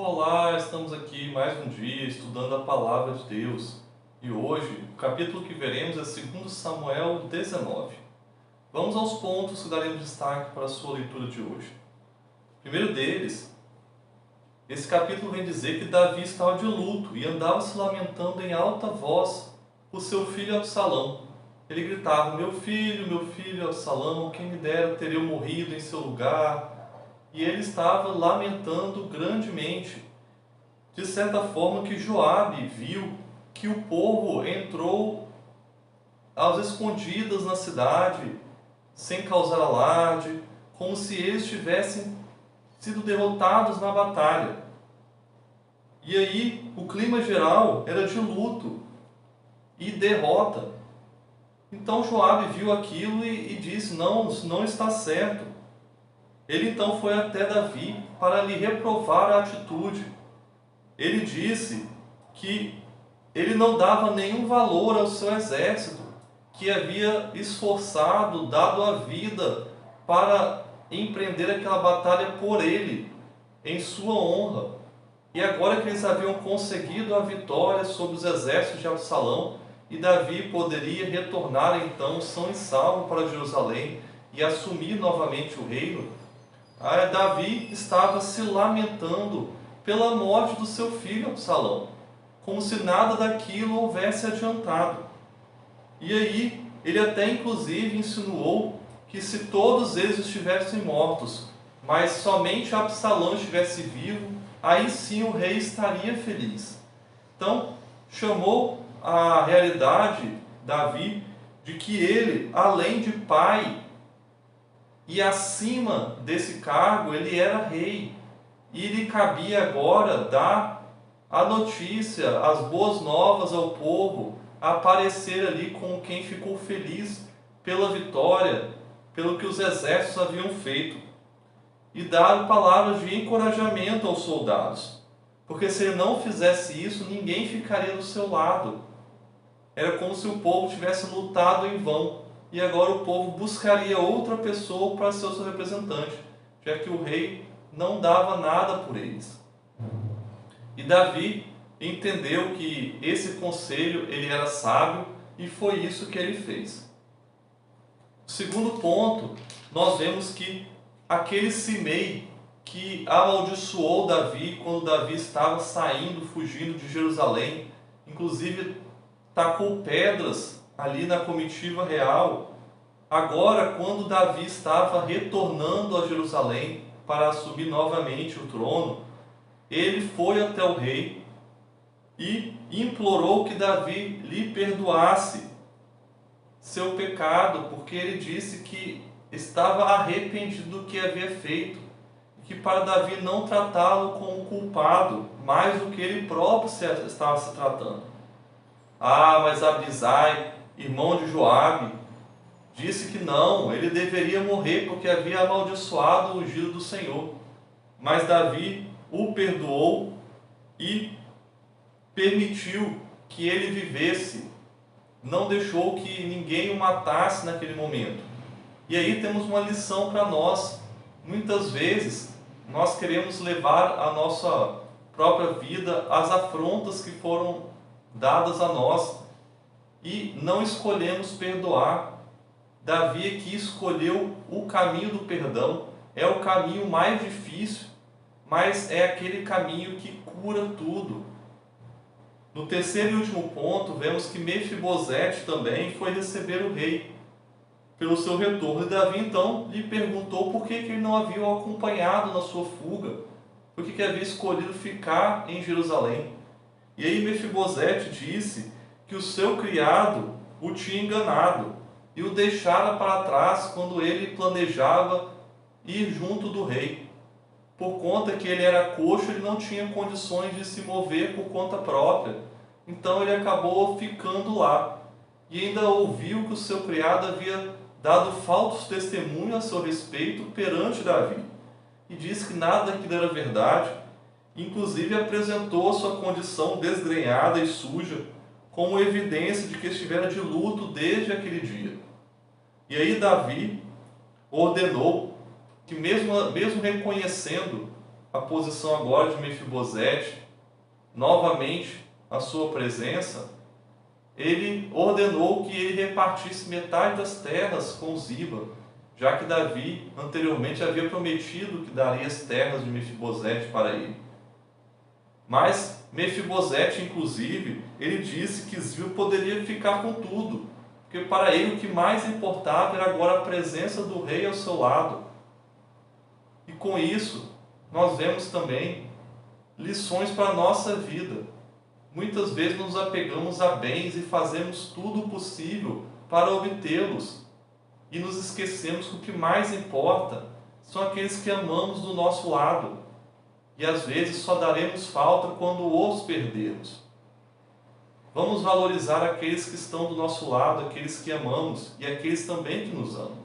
Olá, estamos aqui mais um dia estudando a Palavra de Deus e hoje o capítulo que veremos é 2 Samuel 19. Vamos aos pontos que daremos destaque para a sua leitura de hoje. Primeiro deles, esse capítulo vem dizer que Davi estava de luto e andava se lamentando em alta voz por seu filho Absalão. Ele gritava: meu filho Absalão, quem me dera ter eu morrido em seu lugar. E ele estava lamentando grandemente. De certa forma que Joabe viu que o povo entrou às escondidas na cidade, sem causar alarde, como se eles tivessem sido derrotados na batalha. E aí o clima geral era de luto e derrota. Então Joabe viu aquilo e disse: não, isso não está certo. Ele então foi até Davi para lhe reprovar a atitude. Ele disse que ele não dava nenhum valor ao seu exército, que havia esforçado, dado a vida para empreender aquela batalha por ele, em sua honra. E agora que eles haviam conseguido a vitória sobre os exércitos de Absalão, e Davi poderia retornar então são e salvo para Jerusalém e assumir novamente o reino, Davi estava se lamentando pela morte do seu filho Absalão, como se nada daquilo houvesse adiantado. E aí, ele até inclusive insinuou que se todos eles estivessem mortos, mas somente Absalão estivesse vivo, aí sim o rei estaria feliz. Então, chamou a realidade Davi de que ele, além de pai, e acima desse cargo, ele era rei. E lhe cabia agora dar a notícia, as boas novas ao povo, aparecer ali como quem ficou feliz pela vitória, pelo que os exércitos haviam feito. E dar palavras de encorajamento aos soldados. Porque se ele não fizesse isso, ninguém ficaria do seu lado. Era como se o povo tivesse lutado em vão. E agora o povo buscaria outra pessoa para ser o seu representante, já que o rei não dava nada por eles. E Davi entendeu que esse conselho ele era sábio e foi isso que ele fez. Segundo ponto, nós vemos que aquele Simei que amaldiçoou Davi quando Davi estava saindo, fugindo de Jerusalém, inclusive tacou pedras ali na comitiva real. Agora, quando Davi estava retornando a Jerusalém para assumir novamente o trono, ele foi até o rei e implorou que Davi lhe perdoasse seu pecado, porque ele disse que estava arrependido do que havia feito, e que para Davi não tratá-lo como culpado, mais do que ele próprio estava se tratando. Mas Abisai, irmão de Joabe, disse que não, ele deveria morrer porque havia amaldiçoado o ungido do Senhor. Mas Davi o perdoou e permitiu que ele vivesse, não deixou que ninguém o matasse naquele momento. E aí temos uma lição para nós. Muitas vezes nós queremos levar a nossa própria vida às afrontas que foram dadas a nós e não escolhemos perdoar. Davi aqui escolheu o caminho do perdão, é o caminho mais difícil, mas é aquele caminho que cura tudo. No terceiro e último ponto, vemos que Mefibosete também foi receber o rei pelo seu retorno. E Davi então lhe perguntou por que ele não havia o acompanhado na sua fuga, por que havia escolhido ficar em Jerusalém. E aí Mefibosete disse que o seu criado o tinha enganado e o deixara para trás quando ele planejava ir junto do rei. Por conta que ele era coxo, ele não tinha condições de se mover por conta própria. Então ele acabou ficando lá. E ainda ouviu que o seu criado havia dado falsos testemunhos a seu respeito perante Davi. E disse que nada daquilo era verdade. Inclusive apresentou a sua condição desgrenhada e suja como evidência de que estivera de luto desde aquele dia. E aí Davi ordenou que mesmo reconhecendo a posição agora de Mefibosete, novamente a sua presença, ele ordenou que ele repartisse metade das terras com Ziba, já que Davi anteriormente havia prometido que daria as terras de Mefibosete para ele. Mas Mefibosete, inclusive, ele disse que Ziba poderia ficar com tudo, porque para ele o que mais importava era agora a presença do rei ao seu lado. E com isso, nós vemos também lições para a nossa vida. Muitas vezes nos apegamos a bens e fazemos tudo o possível para obtê-los. E nos esquecemos que o que mais importa são aqueles que amamos do nosso lado. E às vezes só daremos falta quando os perdermos. Vamos valorizar aqueles que estão do nosso lado, aqueles que amamos e aqueles também que nos amam.